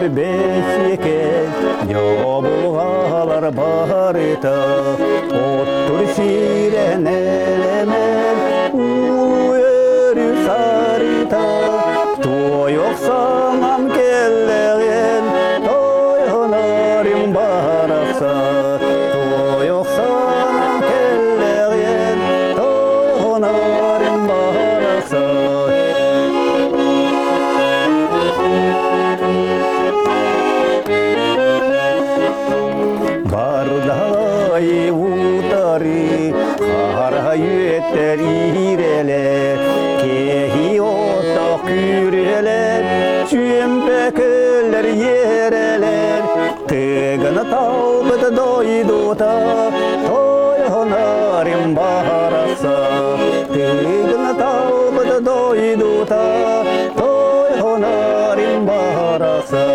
бесеке жабылғалар барыта оттыр сиренелемен уйры сарыта той оқсамам келлеген тойғанарым барақса той оқсамам келлеген тойғанарым барақса бардай утары қара үйеттер ирелер кехи оттақ күрелер чүмпекілер ерелер тігіні таубыды дойдута тойғанарым барақса тігіні таубыды дойдута тойғанарым барақса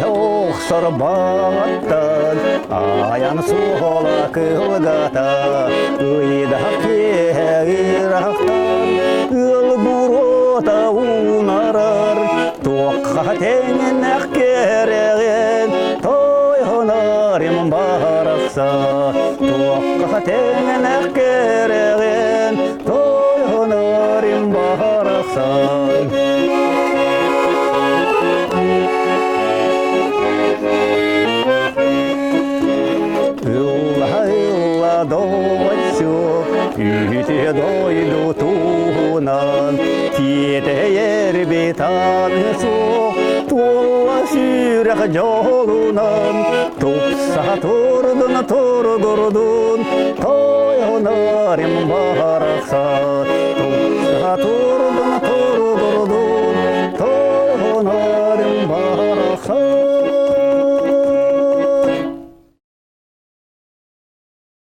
Оқсар бағаттан, аян соғыла кылғата, ұйдақ кегір ақтан, ұл бұрота ұнарар, тоққа теңін әқкереген, тойғанарым барақса, тоққа теңін әқкереген, тойғанарым барақса. Үйте дойду туынан, кете ербетан соқ, туа сүйрек жолынан, тупса тұрдын тұрдырдын, тойғанарым барақса, тупса тұрдын